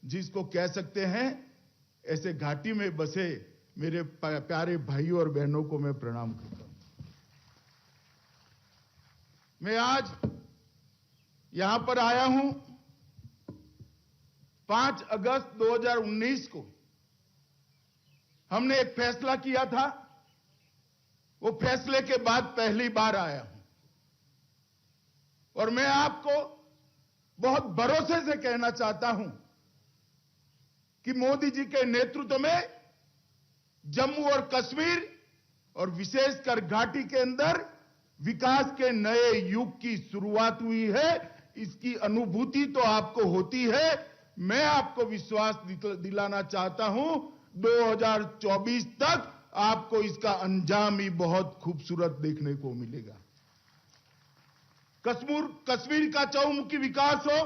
जिसको कह सकते हैं, ऐसे घाटी में बसे मेरे प्यारे भाइयों और बहनों को मैं प्रणाम करता हूं। मैं आज यहां पर आया हूं 5 अगस्त 2019 को हमने एक फैसला किया था। वो फैसले के बाद पहली बार आया हूं और मैं आपको बहुत भरोसे से कहना चाहता हूं कि मोदी जी के नेतृत्व में जम्मू और कश्मीर और विशेषकर घाटी के अंदर विकास के नए युग की शुरुआत हुई है। इसकी अनुभूति तो आपको होती है। मैं आपको विश्वास दिलाना चाहता हूं 2024 तक आपको इसका अंजाम ही बहुत खूबसूरत देखने को मिलेगा। कश्मीर का चहुमुखी विकास हो,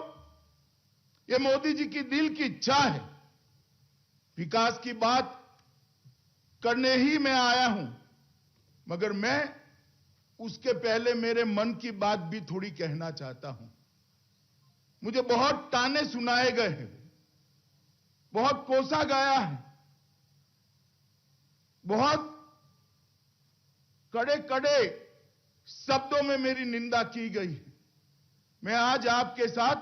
यह मोदी जी की दिल की इच्छा है। विकास की बात करने ही मैं आया हूं, मगर मैं उसके पहले मेरे मन की बात भी थोड़ी कहना चाहता हूं। मुझे बहुत ताने सुनाए गए हैं, बहुत कोसा गया है, बहुत कड़े कड़े शब्दों में मेरी निंदा की गई है। मैं आज आपके साथ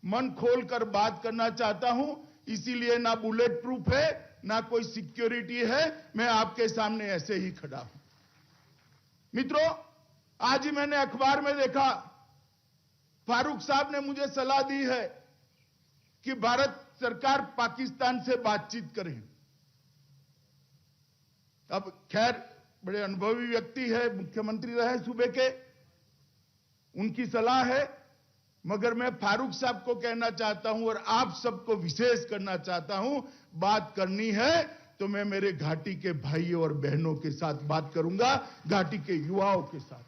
मन खोलकर बात करना चाहता हूं, इसीलिए ना बुलेट प्रूफ है, ना कोई सिक्योरिटी है। मैं आपके सामने ऐसे ही खड़ा हूं। मित्रों, आज ही मैंने अखबार में देखा, फारूक साहब ने मुझे सलाह दी है कि भारत सरकार पाकिस्तान से बातचीत करे। अब खैर, बड़े अनुभवी व्यक्ति है, मुख्यमंत्री रहे सूबे के, उनकी सलाह है, मगर मैं फारूक साहब को कहना चाहता हूं और आप सबको विशेष करना चाहता हूं, बात करनी है तो मैं मेरे घाटी के भाइयों और बहनों के साथ बात करूंगा, घाटी के युवाओं के साथ।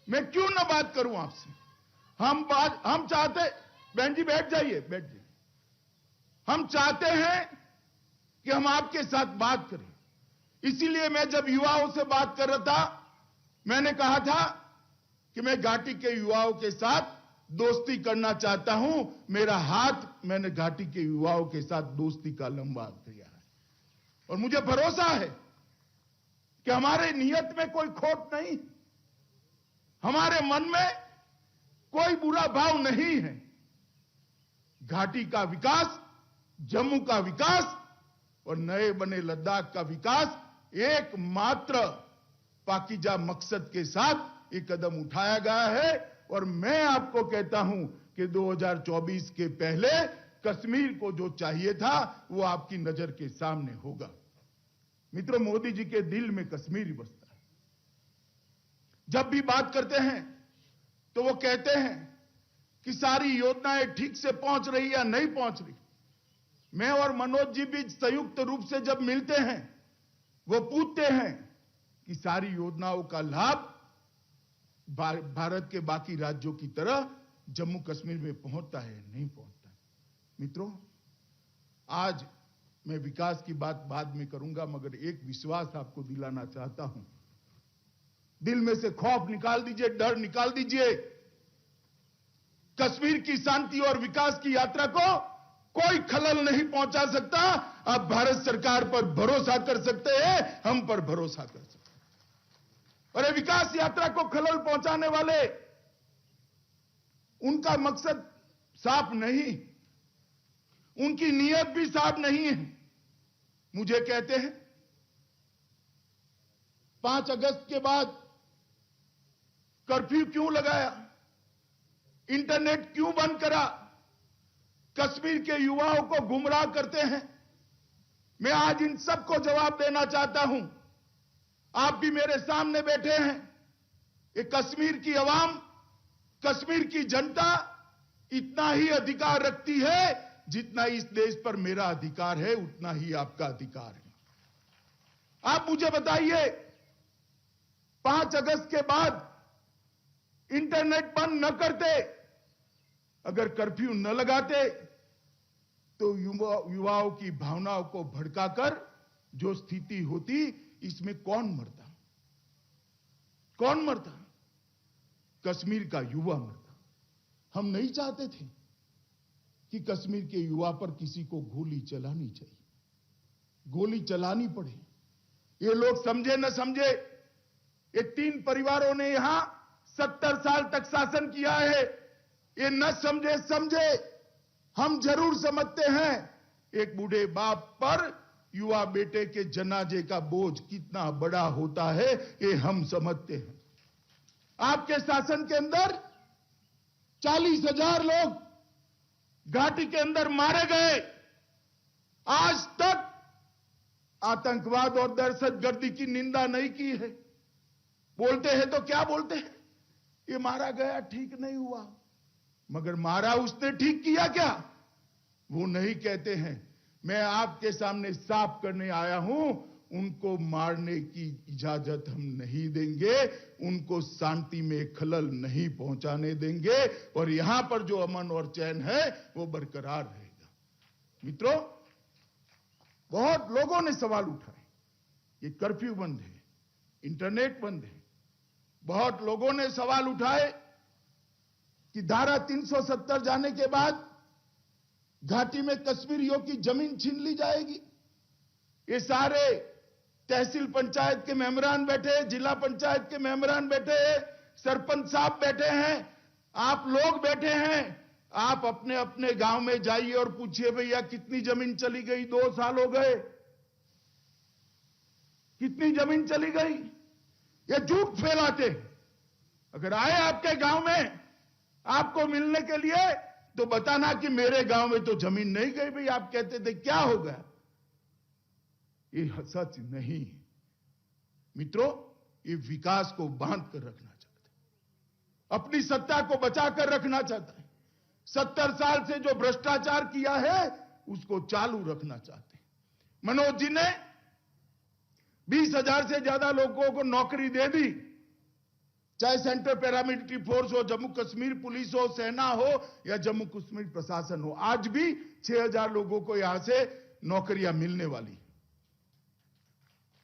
मैं क्यों ना बात करूं आपसे? हम चाहते, बहन जी बैठ जाइए, बैठ जाइए। हम चाहते हैं कि हम आपके साथ बात करें। इसीलिए मैं जब युवाओं से बात कर रहा था, मैंने कहा था कि मैं घाटी के युवाओं के साथ दोस्ती करना चाहता हूं। मेरा हाथ मैंने घाटी के युवाओं के साथ दोस्ती का लंबा किया है और मुझे भरोसा है कि हमारे नियत में कोई खोट नहीं, हमारे मन में कोई बुरा भाव नहीं है। घाटी का विकास, जम्मू का विकास और नए बने लद्दाख का विकास एकमात्र पाकीजा मकसद के साथ एक कदम उठाया गया है और मैं आपको कहता हूं कि 2024 के पहले कश्मीर को जो चाहिए था वो आपकी नजर के सामने होगा। मित्रों, मोदी जी के दिल में कश्मीर ही बसता है। जब भी बात करते हैं तो वो कहते हैं कि सारी योजनाएं ठीक से पहुंच रही या नहीं पहुंच रही। मैं और मनोज जी भी संयुक्त रूप से जब मिलते हैं, वो पूछते हैं कि सारी योजनाओं का लाभ भारत के बाकी राज्यों की तरह जम्मू कश्मीर में पहुंचता है, नहीं पहुंचता है। मित्रों, आज मैं विकास की बात बाद में करूंगा, मगर एक विश्वास आपको दिलाना चाहता हूं। दिल में से खौफ निकाल दीजिए, डर निकाल दीजिए। कश्मीर की शांति और विकास की यात्रा को कोई खलल नहीं पहुंचा सकता। आप भारत सरकार पर भरोसा कर सकते हैं, हम पर भरोसा कर सकते हैं। और ये विकास यात्रा को खलल पहुंचाने वाले, उनका मकसद साफ नहीं, उनकी नीयत भी साफ नहीं है। मुझे कहते हैं 5 अगस्त के बाद कर्फ्यू क्यों लगाया, इंटरनेट क्यों बंद करा, कश्मीर के युवाओं को गुमराह करते हैं। मैं आज इन सबको जवाब देना चाहता हूं। आप भी मेरे सामने बैठे हैं। ये कश्मीर की आवाम, कश्मीर की जनता इतना ही अधिकार रखती है जितना इस देश पर मेरा अधिकार है, उतना ही आपका अधिकार है। आप मुझे बताइए, 5 अगस्त के बाद इंटरनेट बंद न करते, अगर कर्फ्यू न लगाते, तो युवाओं की भावनाओं को भड़काकर जो स्थिति होती, इसमें कौन मरता? कौन मरता? कश्मीर का युवा मरता। हम नहीं चाहते थे कि कि कश्मीर के युवा पर किसी को गोली चलानी चाहिए, गोली चलानी पड़े। ये लोग समझे न समझे, ये 3 परिवारों ने यहां 70 साल तक शासन किया है। ये न समझे समझे, हम जरूर समझते हैं एक बूढ़े बाप पर युवा बेटे के जनाजे का बोझ कितना बड़ा होता है, ये हम समझते हैं। आपके शासन के अंदर 40,000 लोग घाटी के अंदर मारे गए। आज तक आतंकवाद और दहशतगर्दी की निंदा नहीं की है। बोलते हैं तो क्या बोलते हैं, ये मारा गया ठीक नहीं हुआ, मगर मारा उसने ठीक किया क्या, वो नहीं कहते हैं। मैं आपके सामने साफ करने आया हूं, उनको मारने की इजाजत हम नहीं देंगे, उनको शांति में खलल नहीं पहुंचाने देंगे, और यहां पर जो अमन और चैन है वो बरकरार रहेगा। मित्रों, बहुत लोगों ने सवाल उठाए, ये कर्फ्यू बंद है, इंटरनेट बंद है। बहुत लोगों ने सवाल उठाए कि धारा 370 जाने के बाद घाटी में कश्मीरियों की जमीन छीन ली जाएगी। ये सारे तहसील पंचायत के मेंबरान बैठे हैं, जिला पंचायत के मेंबरान बैठे हैं, सरपंच साहब बैठे हैं, आप लोग बैठे हैं। आप अपने अपने गांव में जाइए और पूछिए, भैया कितनी जमीन चली गई, 2 साल हो गए, कितनी जमीन चली गई। ये झूठ फैलाते। अगर आए आपके गांव में आपको मिलने के लिए तो बताना कि मेरे गांव में तो जमीन नहीं गई। भाई आप कहते थे क्या हो गया, ये सच नहीं है। मित्रों, ये विकास को बांध कर रखना चाहता है, अपनी सत्ता को बचाकर रखना चाहता है। 70 साल से जो भ्रष्टाचार किया है उसको चालू रखना चाहते हैं। मनोज जी ने 20,000 से ज्यादा लोगों को नौकरी दे दी, चाहे सेंट्रल पैरामिलिट्री फोर्स हो, जम्मू कश्मीर पुलिस हो, सेना हो या जम्मू कश्मीर प्रशासन हो। आज भी 6,000 लोगों को यहां से नौकरियां मिलने वाली।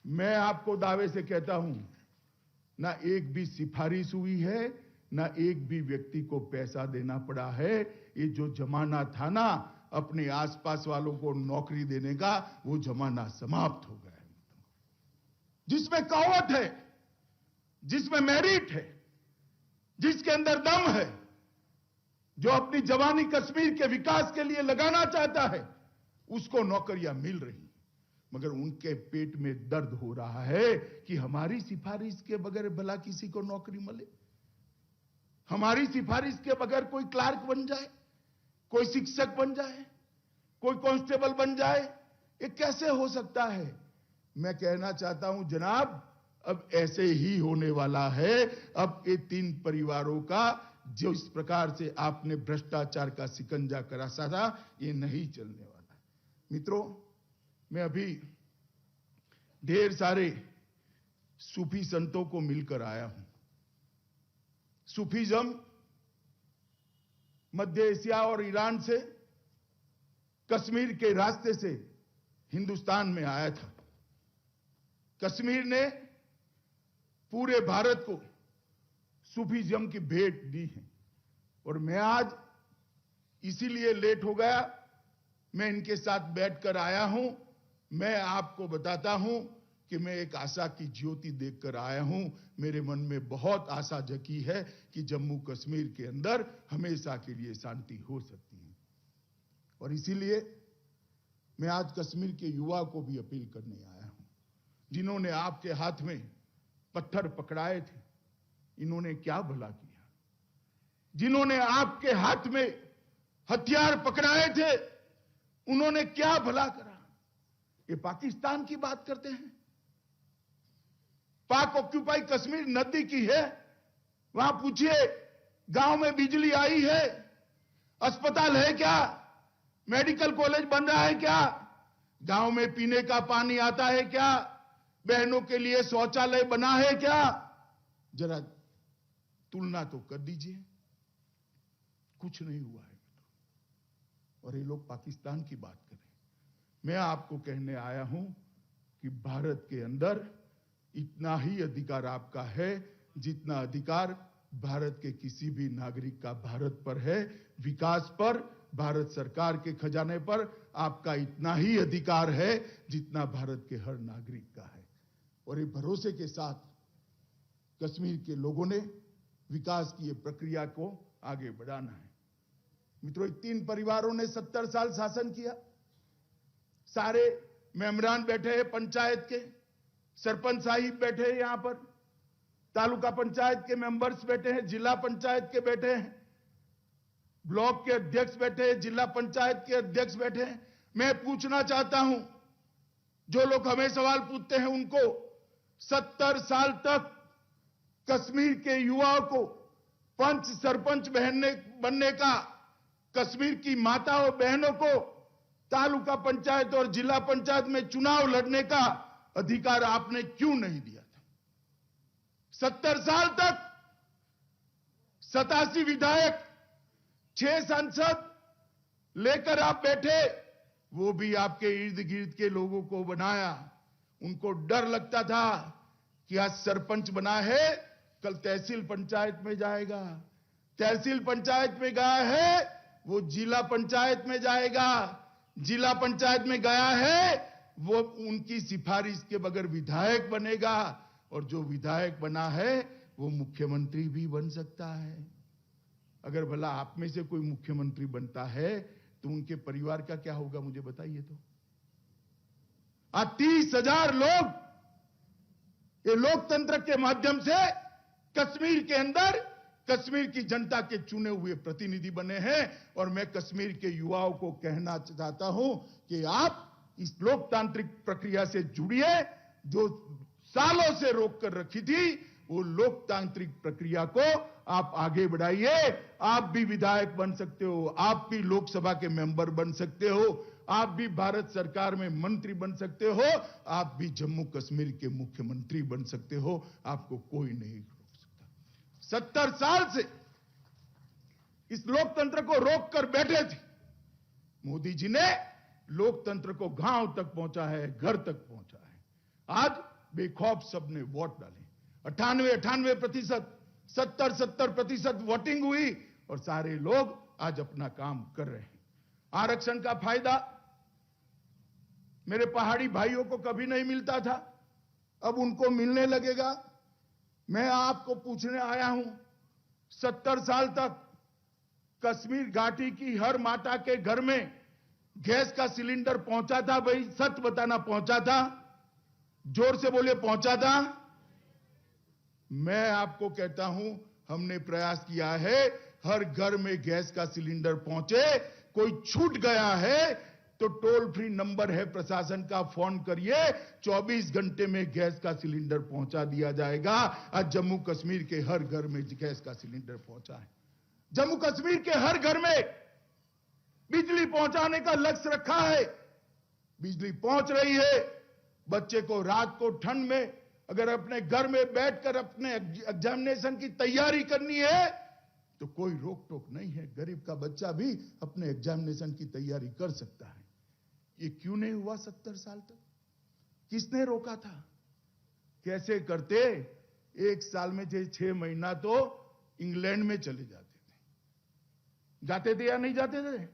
मैं आपको दावे से कहता हूं, ना एक भी सिफारिश हुई है, ना एक भी व्यक्ति को पैसा देना पड़ा है। ये जो जमाना था ना अपने आसपास वालों को नौकरी देने का, वो जमाना समाप्त हो गया है। जिसमें कौवत है, जिसमें मेरिट है, जिसके अंदर दम है, जो अपनी जवानी कश्मीर के विकास के लिए लगाना चाहता है, उसको नौकरियां मिल रही। मगर उनके पेट में दर्द हो रहा है कि हमारी सिफारिश के बगैर भला किसी को नौकरी मिले, हमारी सिफारिश के बगैर कोई क्लार्क बन जाए, कोई शिक्षक बन जाए, कोई कांस्टेबल बन जाए, ये कैसे हो सकता है। मैं कहना चाहता हूं जनाब, अब ऐसे ही होने वाला है। अब ये 3 परिवारों का जो इस प्रकार से आपने भ्रष्टाचार का शिकंजा करासा था, ये नहीं चलने वाला। मित्रों, मैं अभी ढेर सारे सूफी संतों को मिलकर आया हूं। सूफीज्म मध्य एशिया और ईरान से कश्मीर के रास्ते से हिंदुस्तान में आया था। कश्मीर ने पूरे भारत को सूफीज्म की भेंट दी है, और मैं आज इसीलिए लेट हो गया, मैं इनके साथ बैठकर आया हूं। मैं आपको बताता हूं कि मैं एक आशा की ज्योति देखकर आया हूं। मेरे मन में बहुत आशा जगी है कि जम्मू कश्मीर के अंदर हमेशा के लिए शांति हो सकती है। और इसीलिए मैं आज कश्मीर के युवा को भी अपील करने आया हूं, जिन्होंने आपके हाथ में पत्थर पकड़ाए थे, इन्होंने क्या भला किया। जिन्होंने आपके हाथ में हथियार पकड़ाए थे, उन्होंने क्या भला करा। ये पाकिस्तान की बात करते हैं। पाक ऑक्यूपाई कश्मीर नदी की है, वहां पूछिए गांव में बिजली आई है, अस्पताल है क्या, मेडिकल कॉलेज बन रहा है क्या, गांव में पीने का पानी आता है क्या, बहनों के लिए शौचालय बना है क्या। जरा तुलना तो कर दीजिए, कुछ नहीं हुआ है। और ये लोग पाकिस्तान की बात कर रहे हैं। मैं आपको कहने आया हूं कि भारत के अंदर इतना ही अधिकार आपका है जितना अधिकार भारत के किसी भी नागरिक का भारत पर है, विकास पर, भारत सरकार के खजाने पर आपका इतना ही अधिकार है जितना भारत के हर नागरिक का है। और ये भरोसे के साथ कश्मीर के लोगों ने विकास की ये प्रक्रिया को आगे बढ़ाना है। मित्रों, 3 परिवारों ने 70 साल शासन किया। सारे मेंबरान बैठे हैं, पंचायत के सरपंच साहिब बैठे हैं, यहां पर तालुका पंचायत के मेंबर्स बैठे हैं, जिला पंचायत के बैठे हैं, ब्लॉक के अध्यक्ष बैठे हैं, जिला पंचायत के अध्यक्ष बैठे हैं। मैं पूछना चाहता हूं, जो लोग हमें सवाल पूछते हैं उनको, 70 साल तक कश्मीर के युवाओं को पंच सरपंच बनने का, कश्मीर की माताओं बहनों को तालुका पंचायत और जिला पंचायत में चुनाव लड़ने का अधिकार आपने क्यों नहीं दिया था? 70 साल तक 87 विधायक, 6 सांसद लेकर आप बैठे, वो भी आपके इर्द गिर्द के लोगों को बनाया। उनको डर लगता था कि आज सरपंच बना है, कल तहसील पंचायत में जाएगा, तहसील पंचायत में गया है वो जिला पंचायत में जाएगा, जिला पंचायत में गया है वो उनकी सिफारिश के बगैर विधायक बनेगा, और जो विधायक बना है वो मुख्यमंत्री भी बन सकता है। अगर भला आप में से कोई मुख्यमंत्री बनता है तो उनके परिवार का क्या होगा, मुझे बताइए तो। आज 30,000 लोग ये लोकतंत्र के माध्यम से कश्मीर के अंदर कश्मीर की जनता के चुने हुए प्रतिनिधि बने हैं। और मैं कश्मीर के युवाओं को कहना चाहता हूं कि आप इस लोकतांत्रिक प्रक्रिया से जुड़िए। जो सालों से रोक कर रखी थी वो लोकतांत्रिक प्रक्रिया को आप आगे बढ़ाइए। आप भी विधायक बन सकते हो, आप भी लोकसभा के मेंबर बन सकते हो, आप भी भारत सरकार में मंत्री बन सकते हो, आप भी जम्मू कश्मीर के मुख्यमंत्री बन सकते हो। आपको कोई नहीं रोक सकता। 70 साल से इस लोकतंत्र को रोक कर बैठे थे। मोदी जी ने लोकतंत्र को गांव तक पहुंचा है, घर तक पहुंचा है। आज बेखौफ सबने वोट डाले, 98% 70% वोटिंग हुई और सारे लोग आज अपना काम कर रहे हैं। आरक्षण का फायदा मेरे पहाड़ी भाइयों को कभी नहीं मिलता था, अब उनको मिलने लगेगा। मैं आपको पूछने आया हूं, 70 साल तक कश्मीर घाटी की हर माता के घर में गैस का सिलेंडर पहुंचा था? भाई सच बताना, पहुंचा था? जोर से बोलिए, पहुंचा था? मैं आपको कहता हूं, हमने प्रयास किया है हर घर में गैस का सिलेंडर पहुंचे। कोई छूट गया है तो टोल फ्री नंबर है प्रशासन का, फोन करिए, 24 घंटे में गैस का सिलेंडर पहुंचा दिया जाएगा। आज जम्मू कश्मीर के हर घर में गैस का सिलेंडर पहुंचा है। जम्मू कश्मीर के हर घर में बिजली पहुंचाने का लक्ष्य रखा है। बिजली पहुंच रही है। बच्चे को रात को ठंड में अगर अपने घर में बैठकर अपने एग्जामिनेशन की तैयारी करनी है तो कोई रोक टोक नहीं है। गरीब का बच्चा भी अपने एग्जामिनेशन की तैयारी कर सकता है। ये क्यों नहीं हुआ 70 साल तक? किसने रोका था? कैसे करते? एक साल में 6 महीना तो इंग्लैंड में चले जाते थे। जाते थे या नहीं जाते थे?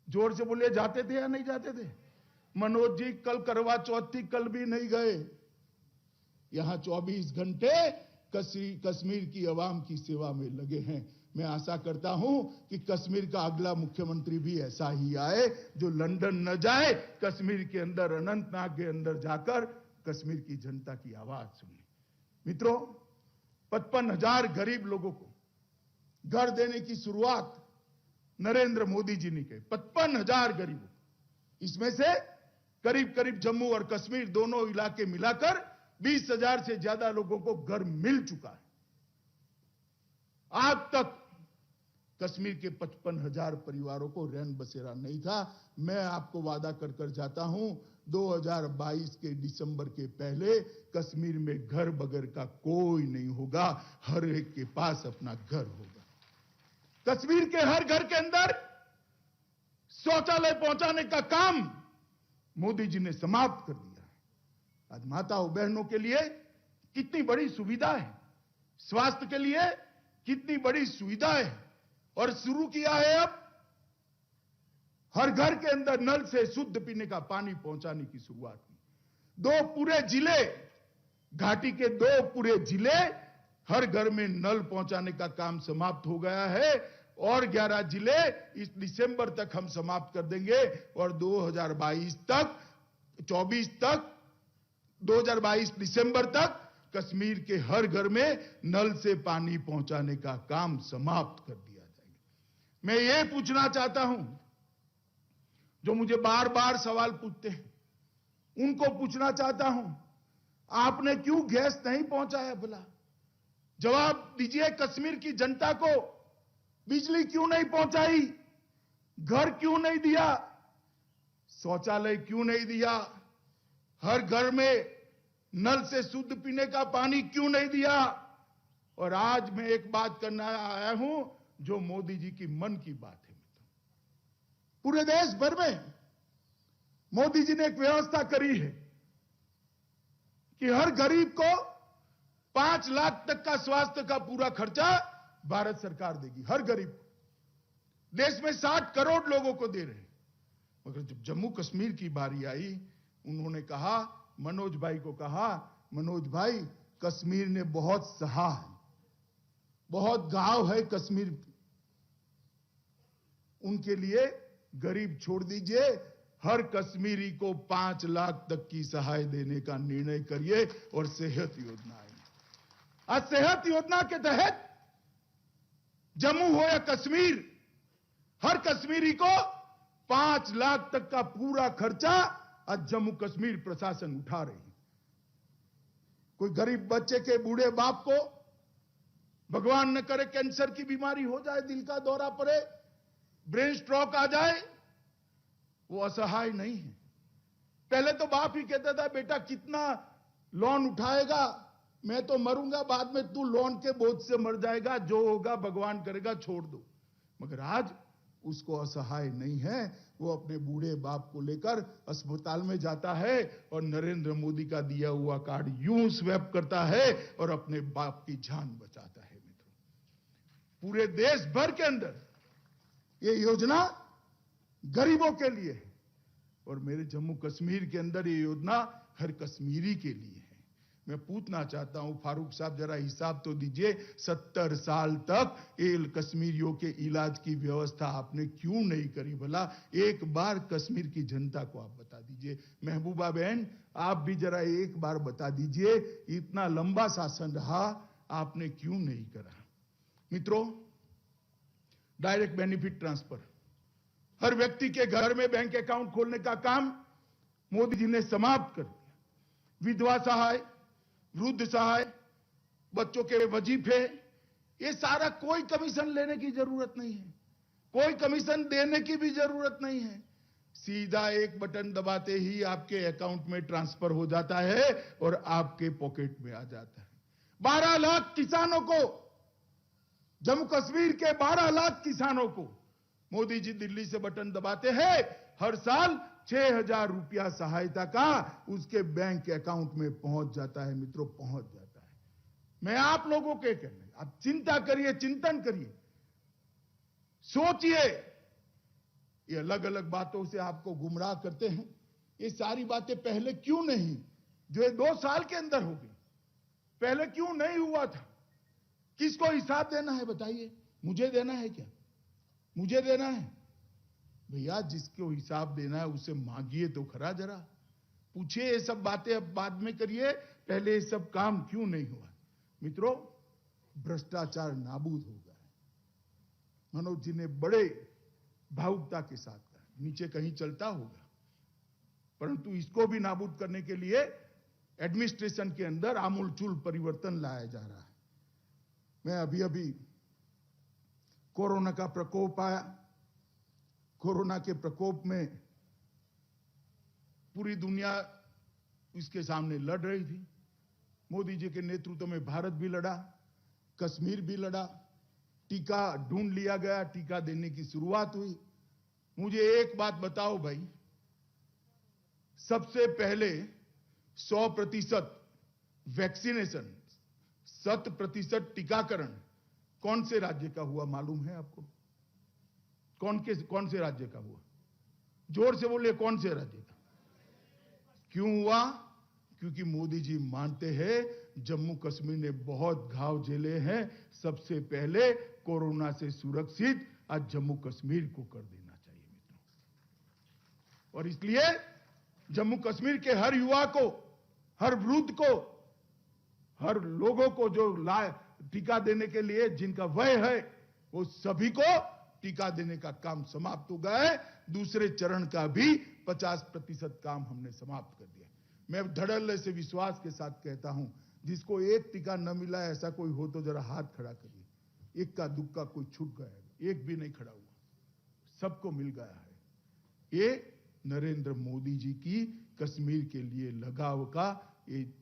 जोर से बोलिए, जाते थे या नहीं जाते थे? मनोज जी कल करवा चौथ थी, कल भी नहीं गए। यहां 24 घंटे कश्मीर की आवाम की सेवा में लगे हैं। मैं आशा करता हूं कि कश्मीर का अगला मुख्यमंत्री भी ऐसा ही आए, जो लंदन न जाए, कश्मीर के अंदर, अनंतनाग के अंदर जाकर कश्मीर की जनता की आवाज सुने। मित्रों, 55,000 गरीब लोगों को घर देने की शुरुआत नरेंद्र मोदी जी ने की। 55,000 गरीबों, इसमें से करीब करीब जम्मू और कश्मीर दोनों इलाके मिलाकर 20,000 से ज्यादा लोगों को घर मिल चुका है। आज तक कश्मीर के 55,000 परिवारों को रैन बसेरा नहीं था। मैं आपको वादा कर जाता हूं, 2022 के दिसंबर के पहले कश्मीर में घर बगैर का कोई नहीं होगा। हर एक के पास अपना घर होगा। कश्मीर के हर घर के अंदर शौचालय पहुंचाने का काम मोदी जी ने समाप्त कर दिया है। आज माताओं बहनों के लिए कितनी बड़ी सुविधा है, स्वास्थ्य के लिए कितनी बड़ी सुविधा है। और शुरू किया है अब हर घर के अंदर नल से शुद्ध पीने का पानी पहुंचाने की शुरुआत की। 2 पूरे जिले, घाटी के 2 पूरे जिले, हर घर में नल पहुंचाने का काम समाप्त हो गया है और 11 जिले इस दिसंबर तक हम समाप्त कर देंगे और 2022 दिसंबर तक कश्मीर के हर घर में नल से पानी पहुंचाने का काम समाप्त कर दिया जाएगा। मैं ये पूछना चाहता हूं, जो मुझे बार बार सवाल पूछते हैं, उनको पूछना चाहता हूं, आपने क्यों गैस नहीं पहुंचाया? बोला जवाब दीजिए। कश्मीर की जनता को बिजली क्यों नहीं पहुंचाई? घर क्यों नहीं दिया? शौचालय क्यों नहीं दिया? हर घर में नल से शुद्ध पीने का पानी क्यों नहीं दिया? और आज मैं एक बात करना आया हूं जो मोदी जी की मन की बात है। पूरे देश भर में मोदी जी ने एक व्यवस्था करी है कि हर गरीब को 5 लाख तक का स्वास्थ्य का पूरा खर्चा भारत सरकार देगी। हर गरीब को। देश में 60 करोड़ लोगों को दे रहे हैं। मगर जब जम्मू कश्मीर की बारी आई, उन्होंने कहा, मनोज भाई को कहा, मनोज भाई कश्मीर ने बहुत सहा है, बहुत घाव है कश्मीर, उनके लिए गरीब छोड़ दीजिए, हर कश्मीरी को 5 लाख तक की सहाय देने का निर्णय करिए और सेहत योजना आई। आज सेहत योजना के तहत जम्मू हो या कश्मीर, हर कश्मीरी को 5 लाख तक का पूरा खर्चा आज जम्मू कश्मीर प्रशासन उठा रही है। कोई गरीब बच्चे के बूढ़े बाप को भगवान न करे कैंसर की बीमारी हो जाए, दिल का दौरा पड़े, ब्रेन स्ट्रोक आ जाए, वो असहाय नहीं है। पहले तो बाप ही कहता था, बेटा कितना लोन उठाएगा, मैं तो मरूंगा, बाद में तू लोन के बोझ से मर जाएगा, जो होगा भगवान करेगा, छोड़ दो। मगर आज उसको असहाय नहीं है, वो अपने बूढ़े बाप को लेकर अस्पताल में जाता है और नरेंद्र मोदी का दिया हुआ कार्ड यूं स्वैप करता है और अपने बाप की जान बचाता है। मित्रों, पूरे देश भर के अंदर ये योजना गरीबों के लिए है और मेरे जम्मू कश्मीर के अंदर ये योजना हर कश्मीरी के लिए है। मैं पूछना चाहता हूं, फारूक साहब जरा हिसाब तो दीजिए, 70 साल तक एल कश्मीरियों के इलाज की व्यवस्था आपने क्यों नहीं करी? भला एक बार कश्मीर की जनता को आप बता दीजिए। महबूबा बहन, आप भी जरा एक बार बता दीजिए, इतना लंबा शासन रहा, आपने क्यों नहीं करा? मित्रों, डायरेक्ट बेनिफिट ट्रांसफर, हर व्यक्ति के घर में बैंक अकाउंट खोलने का काम मोदी जी ने समाप्त कर दिया। विधवा सहाय, वृद्ध सहाय, बच्चों के वजीफे, ये सारा कोई कमीशन लेने की जरूरत नहीं है, कोई कमीशन देने की भी जरूरत नहीं है। सीधा एक बटन दबाते ही आपके अकाउंट में ट्रांसफर हो जाता है और आपके पॉकेट में आ जाता है। 12 लाख किसानों को, जम्मू कश्मीर के 12 लाख किसानों को मोदी जी दिल्ली से बटन दबाते हैं, हर साल 6,000 रुपया सहायता का उसके बैंक अकाउंट में पहुंच जाता है। मित्रों, पहुंच जाता है। मैं आप लोगों के कहने, आप चिंता करिए, चिंतन करिए, सोचिए। ये अलग अलग बातों से आपको गुमराह करते हैं, ये सारी बातें पहले क्यों नहीं, जो ये 2 साल के अंदर हो गई, पहले क्यों नहीं हुआ था? किसको हिसाब देना है बताइए? मुझे देना है क्या? मुझे देना है? भैया, जिसको हिसाब देना है उसे मांगिए तो खरा, जरा पूछिए। ये सब बातें अब बाद में करिए, पहले ये सब काम क्यों नहीं हुआ? मित्रों, भ्रष्टाचार नाबूद हो गया है। मनोज जी ने बड़े भावुकता के साथ कहा, नीचे कहीं चलता होगा, परंतु इसको भी नाबूद करने के लिए एडमिनिस्ट्रेशन के अंदर आमूलचूल परिवर्तन लाया जा रहा है। मैं अभी कोरोना का प्रकोप आया, कोरोना के प्रकोप में पूरी दुनिया इसके सामने लड़ रही थी। मोदी जी के नेतृत्व में भारत भी लड़ा, कश्मीर भी लड़ा, टीका ढूंढ लिया गया, टीका देने की शुरुआत हुई। मुझे एक बात बताओ भाई, सबसे पहले 100% वैक्सीनेशन, 100% टीकाकरण कौन से राज्य का हुआ मालूम है आपको? कौन से राज्य का हुआ? जोर से बोलिए, कौन से राज्य का? क्यों हुआ? क्योंकि मोदी जी मानते हैं जम्मू कश्मीर ने बहुत घाव झेले हैं, सबसे पहले कोरोना से सुरक्षित आज जम्मू कश्मीर को कर देना चाहिए मित्रों। और इसलिए जम्मू कश्मीर के हर युवा को, हर वृद्ध को, हर लोगों को जो टीका देने के लिए जिनका वय है, वो सभी को टीका देने का काम समाप्त हो गया है। दूसरे चरण का भी 50% काम हमने समाप्त कर दिया। मैं धड़ल्ले से विश्वास के साथ कहता हूं, जिसको एक टीका न मिला है ऐसा कोई हो तो जरा हाथ खड़ा करिए। एक का दुक्का कोई छूट गया है, एक भी नहीं खड़ा हुआ, सबको मिल गया है। ये नरेंद्र मोदी जी की कश्मीर के लिए लगाव का ये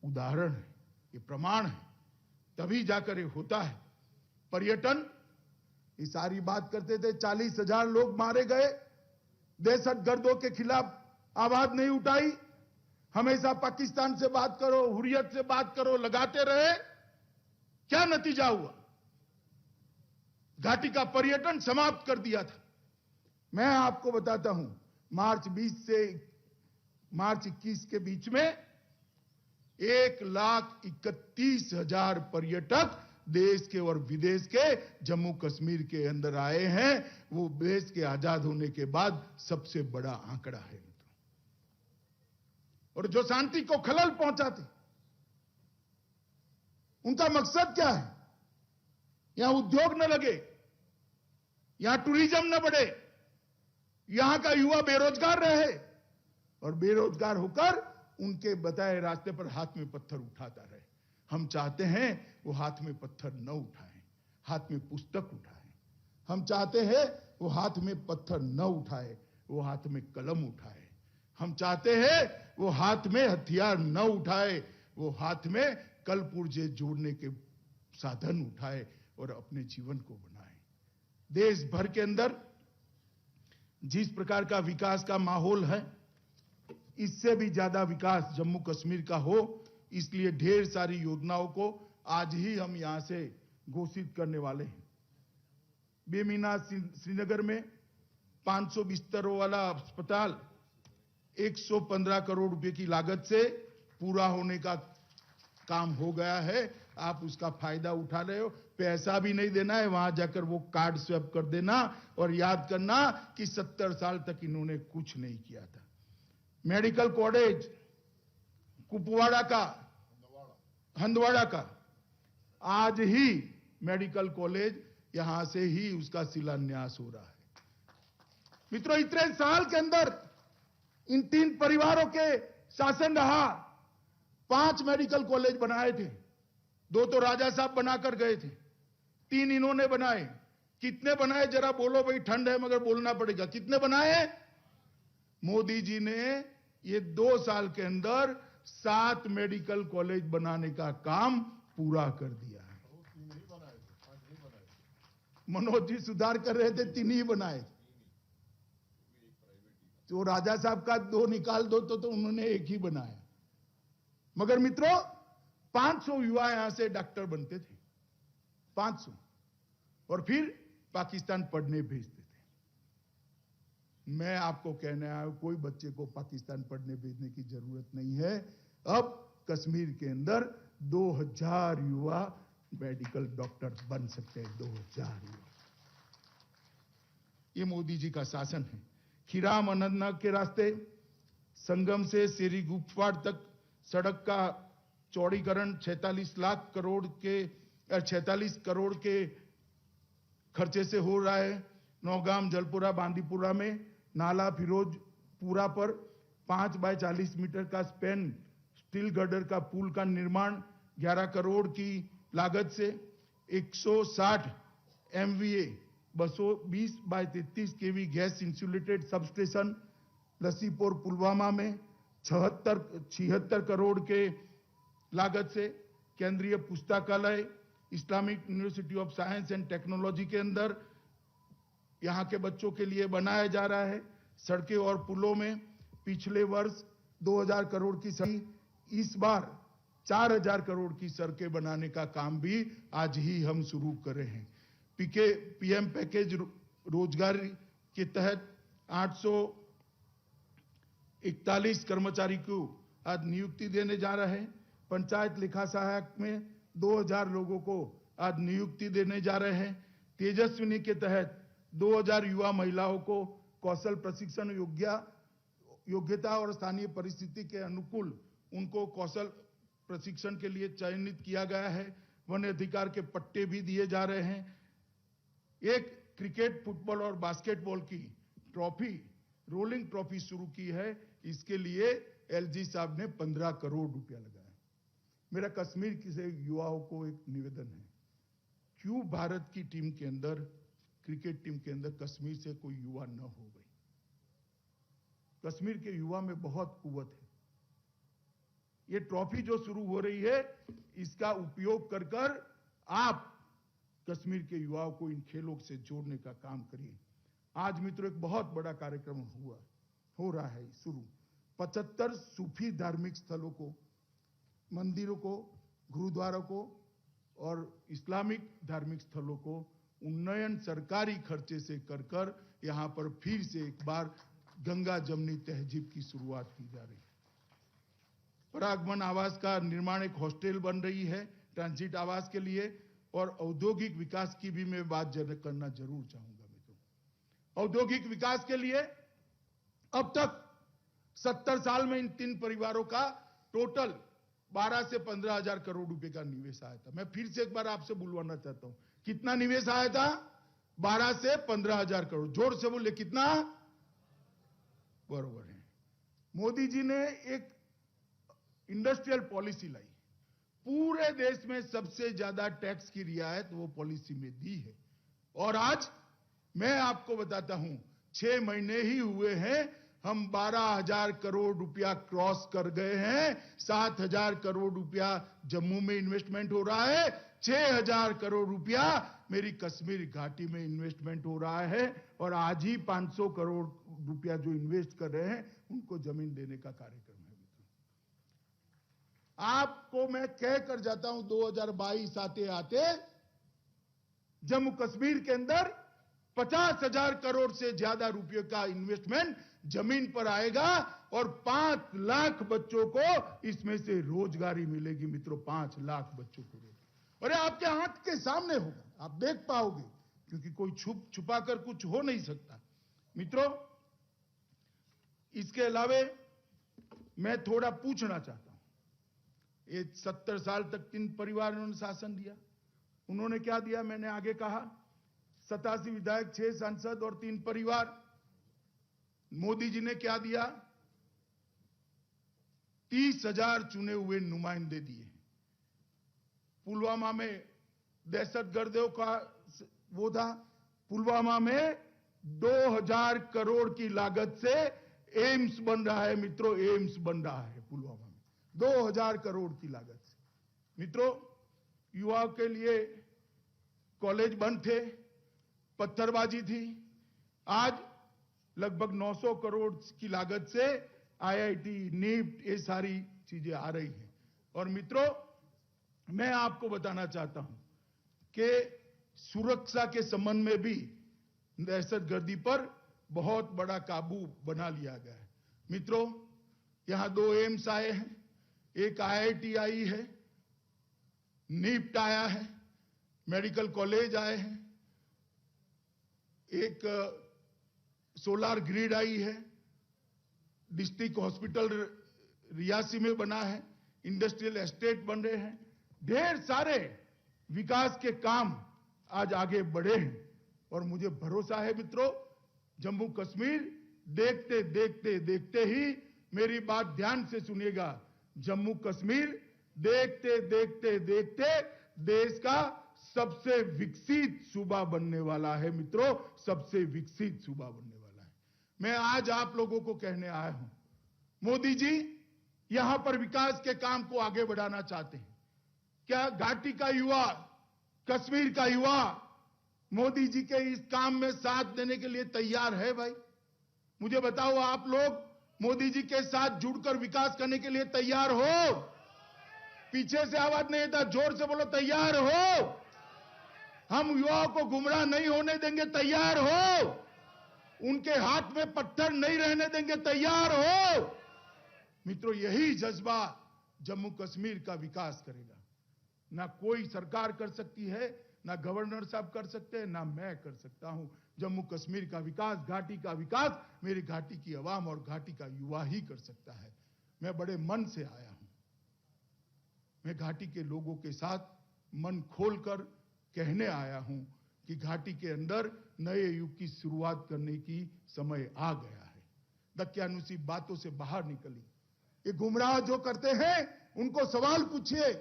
उदाहरण है, ये प्रमाण है, तभी जाकर ये होता है। पर्यटन, ये सारी बात करते थे, 40,000 लोग मारे गए, दहशतगर्दों के खिलाफ आवाज नहीं उठाई, हमेशा पाकिस्तान से बात करो, हुर्रियत से बात करो, लगाते रहे। क्या नतीजा हुआ? घाटी का पर्यटन समाप्त कर दिया था। मैं आपको बताता हूं, मार्च 20 से मार्च 21 के बीच में 1,31,000 पर्यटक देश के और विदेश के जम्मू कश्मीर के अंदर आए हैं। वो देश के आजाद होने के बाद सबसे बड़ा आंकड़ा है मित्रों। और जो शांति को खलल पहुंचाते, उनका मकसद क्या है? यहां उद्योग न लगे, यहां टूरिज्म न बढ़े, यहां का युवा बेरोजगार रहे, और बेरोजगार होकर उनके बताए रास्ते पर हाथ में पत्थर उठाता रहे। हम चाहते हैं वो हाथ में पत्थर न उठाएं, हाथ में पुस्तक उठाएं। हम चाहते हैं वो हाथ में पत्थर न उठाए, वो हाथ में कलम उठाए। हम चाहते हैं वो हाथ में हथियार न उठाए, वो हाथ में कल पुर्जे जोड़ने के साधन उठाए और अपने जीवन को बनाए। देश भर के अंदर जिस प्रकार का विकास का माहौल है, इससे भी ज्यादा विकास जम्मू कश्मीर का हो, इसलिए ढेर सारी योजनाओं को आज ही हम यहां से घोषित करने वाले हैं। बेमीना श्रीनगर में 500 बिस्तरों वाला अस्पताल 115 करोड़ रुपए की लागत से पूरा होने का काम हो गया है। आप उसका फायदा उठा रहे हो, पैसा भी नहीं देना है, वहां जाकर वो कार्ड स्वैप कर देना और याद करना कि 70 साल तक इन्होंने कुछ नहीं किया था। मेडिकल कॉलेज कुपवाड़ा का, हंदवाड़ा का, आज ही मेडिकल कॉलेज यहां से ही उसका शिलान्यास हो रहा है। मित्रों, इतने साल के अंदर इन 3 परिवारों के शासन रहा, 5 मेडिकल कॉलेज बनाए थे। 2 तो राजा साहब बनाकर गए थे, 3 इन्होंने बनाए। कितने बनाए जरा बोलो भाई, ठंड है मगर बोलना पड़ेगा। कितने बनाए? मोदी जी ने ये 2 साल के अंदर 7 मेडिकल कॉलेज बनाने का काम पूरा कर दिया है। मनोज जी सुधार कर रहे थे, 3 ही बनाए। तो राजा साहब का 2 निकाल दो तो उन्होंने 1 ही बनाया। मगर मित्रों, 500 युवा यहां से डॉक्टर बनते थे, 500, और फिर पाकिस्तान पढ़ने भेजते थे। मैं आपको कहने आया हूं, कोई बच्चे को पाकिस्तान पढ़ने भेजने की जरूरत नहीं है। अब कश्मीर के अंदर 2000 युवा मेडिकल डॉक्टर बन सकते हैं। 2000 युवा। ये मोदी जी का शासन है। खीराम अनंतनाग के रास्ते, संगम से सेरी गुफवाड़ तक सड़क का चौड़ीकरण 46 करोड़ के खर्चे से हो रहा है। नौगाम, जलपुरा, बांदीपुरा में नाला फिरोजपुरा पर 5 बाय 40 मीटर का स्पेन स्टील गर्डर का पुल का निर्माण 11 करोड़ की लागत से, 160 MVA 220 by 33 kV gas insulated substation Lasipur Pulwama में 76 करोड़ के लागत से, केंद्रीय पुस्तकालय Islamic university of science and technology के अंदर यहां के बच्चों के लिए बनाया जा रहा है। सड़कें और पुलों में पिछले वर्ष 2000 करोड़ की सड़कें, इस बार 4000 करोड़ की सड़कें बनाने का काम भी आज ही हम शुरू कर रहे हैं। पीएम पैकेज रोजगार के तहत 841 कर्मचारी को आज नियुक्ति देने जा रहे हैं। पंचायत लेखा सहायक में 2000 लोगों को आज नियुक्ति देने जा रहे हैं। तेजस्विनी के तहत 2000 युवा महिलाओं को कौशल प्रशिक्षण योग्यता और स्थानीय परिस्थिति के अनुकूल उनको कौशल प्रशिक्षण के लिए चयनित किया गया है। वन अधिकार के पट्टे भी दिए जा रहे हैं। एक क्रिकेट, फुटबॉल और बास्केटबॉल की ट्रॉफी, रोलिंग ट्रॉफी शुरू की है। इसके लिए एलजी साहब ने 15 करोड़ रुपया लगाया। मेरा कश्मीर के युवाओं को एक निवेदन है, क्यों भारत की टीम के अंदर, क्रिकेट टीम के अंदर कश्मीर से कोई युवा न हो गई? कश्मीर के युवा में बहुत कुव्वत है। ये ट्रॉफी जो शुरू हो रही है, इसका उपयोग कर कर आप कश्मीर के युवाओं को इन खेलों से जोड़ने का काम करिए। आज मित्रों एक बहुत बड़ा कार्यक्रम हो रहा है शुरू। 75 सूफी धार्मिक स्थलों को, मंदिरों को, गुरुद्वारों को और इस्लामिक धार्मिक स्थलों को उन्नयन सरकारी खर्चे से कर यहां पर फिर से एक बार गंगा जमनी तहजीब की शुरुआत की जा रही है। परागमन आवास का निर्माण, एक हॉस्टल बन रही है ट्रांजिट आवास के लिए, और औद्योगिक विकास की भी मैं बात करना जरूर चाहूंगा मित्रों। औद्योगिक विकास के लिए अब तक 70 साल में इन 3 परिवारों का टोटल 12 से 15 हजार करोड़ रुपए का निवेश आया था। मैं फिर से एक बार आपसे बुलवाना चाहता हूं, कितना निवेश आया था? 12 से 15 हजार करोड़। जोर से बोले, कितना? बरोबर है। मोदी जी ने एक इंडस्ट्रियल पॉलिसी लाई, पूरे देश में सबसे ज्यादा टैक्स की रियायत वो पॉलिसी में दी है। और आज मैं आपको बताता हूं, 6 महीने ही हुए हैं, हम 12,000 करोड़ रुपया क्रॉस कर गए हैं। 7,000 करोड़ रुपया जम्मू में इन्वेस्टमेंट हो रहा है, 6,000 करोड़ रुपया मेरी कश्मीर घाटी में इन्वेस्टमेंट हो रहा है, और आज ही 500 करोड़ रुपया जो इन्वेस्ट कर रहे हैं उनको जमीन देने का कार्यक्रम है। आपको मैं कह कर जाता हूं, 2022 आते आते जम्मू कश्मीर के अंदर 50,000 करोड़ से ज्यादा रुपये का इन्वेस्टमेंट जमीन पर आएगा, और 5 लाख बच्चों को इसमें से रोजगारी मिलेगी मित्रों। 5 लाख बच्चों को रोजगार, और ये आपके हाथ के सामने होगा, आप देख पाओगे, क्योंकि कोई छुपा कर कुछ हो नहीं सकता मित्रों। इसके अलावा मैं थोड़ा पूछना चाहता हूं, ये 70 साल तक 3 परिवारों ने शासन दिया। उन्होंने क्या दिया? मैंने आगे कहा, 87 विधायक, 6 सांसद और 3 परिवार। मोदी जी ने क्या दिया? 30,000 चुने हुए नुमाइंदे दिए। पुलवामा में दहशतगर्दों का वो था, पुलवामा में 2,000 करोड़ की लागत से एम्स बन रहा है मित्रों, एम्स बन रहा है पुलवामा में 2,000 करोड़ की लागत से। मित्रों, युवाओं के लिए कॉलेज बंद थे, पत्थरबाजी थी, आज लगभग 900 करोड़ की लागत से आईआईटी, नीट, ये सारी चीजें आ रही हैं। और मित्रों, मैं आपको बताना चाहता हूं कि सुरक्षा के संबंध में भी दहशतगर्दी पर बहुत बड़ा काबू बना लिया गया है। मित्रों, यहां 2 एम्स आए हैं, एक आईआईटी आई है, नीट आया है, मेडिकल कॉलेज आए हैं, एक सोलार ग्रिड आई है, डिस्ट्रिक्ट हॉस्पिटल रियासी में बना है, इंडस्ट्रियल एस्टेट बन रहे हैं, ढेर सारे विकास के काम आज आगे बढ़े हैं। और मुझे भरोसा है मित्रों, जम्मू कश्मीर देखते देखते देखते ही, मेरी बात ध्यान से सुनिएगा, जम्मू कश्मीर देखते देखते देखते देश का सबसे विकसित सूबा बनने वाला है मित्रों, सबसे विकसित सूबा बनने वाला है। मैं आज आप लोगों को कहने आया हूं, मोदी जी यहां पर विकास के काम को आगे बढ़ाना चाहते हैं। क्या घाटी का युवा, कश्मीर का युवा मोदी जी के इस काम में साथ देने के लिए तैयार है? भाई मुझे बताओ, आप लोग मोदी जी के साथ जुड़कर विकास करने के लिए तैयार हो? पीछे से आवाज नहीं आता, जोर से बोलो, तैयार हो? हम युवाओं को गुमराह नहीं होने देंगे, तैयार हो? उनके हाथ में पत्थर नहीं रहने देंगे, तैयार हो। मित्रों, यही जज्बा जम्मू कश्मीर का विकास करेगा। ना कोई सरकार कर सकती है, ना गवर्नर साहब कर सकते हैं, ना मैं कर सकता हूं। जम्मू कश्मीर का विकास, घाटी का विकास मेरी घाटी की आवाम और घाटी का युवा ही कर सकता है। मैं बड़े मन से आया हूं। मैं घाटी के लोगों के साथ मन खोलकर कहने आया हूं कि घाटी के अंदर नए युग की शुरुआत करने की समय आ गया है। दकियानुसी बातों से बाहर निकली। ये गुमराह जो करते हैं उनको सवाल पूछिए,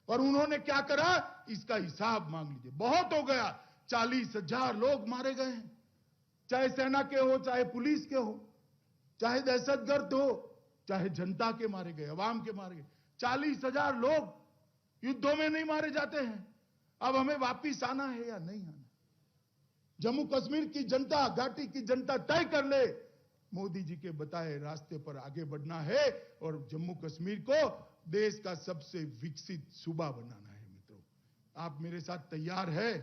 और उन्होंने क्या करा इसका हिसाब मांग लीजिए। बहुत हो गया, 40,000 लोग मारे गए हैं, चाहे सेना के हो, चाहे पुलिस के हो, चाहे दहशतगर्द हो, चाहे जनता के मारे गए, अवाम के मारे गए। 40,000 लोग युद्धों में नहीं मारे जाते हैं। अब हमें वापिस आना है या नहीं आना? जम्मू कश्मीर की जनता, घाटी की जनता तय कर ले। मोदी जी के बताए रास्ते पर आगे बढ़ना है और जम्मू कश्मीर को देश का सबसे विकसित सूबा बनाना है। मित्रों, आप मेरे साथ तैयार है?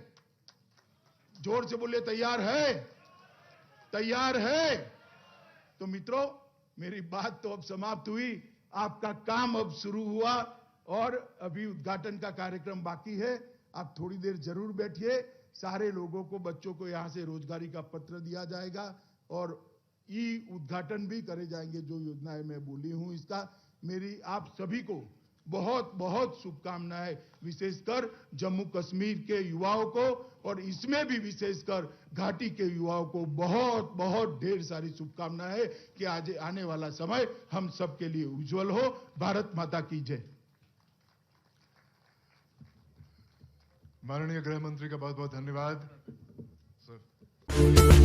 जोर से बोलिए, तैयार है? तैयार है? तो मित्रों, मेरी बात तो अब समाप्त हुई, आपका काम अब शुरू हुआ और अभी उद्घाटन का कार्यक्रम बाकी है। आप थोड़ी देर जरूर बैठिए। सारे लोगों को, बच्चों को यहां से रोजगारी का पत्र दिया जाएगा और उद्घाटन भी करे जाएंगे। जो योजनाएं मैं बोली हूं, इसका मेरी आप सभी को बहुत बहुत शुभकामनाएं, विशेषकर जम्मू कश्मीर के युवाओं को, और इसमें भी विशेषकर घाटी के युवाओं को बहुत बहुत ढेर सारी शुभकामनाएं कि आज आने वाला समय हम सबके लिए उज्जवल हो। भारत माता की जय। माननीय गृह मंत्री का बहुत बहुत धन्यवाद सर।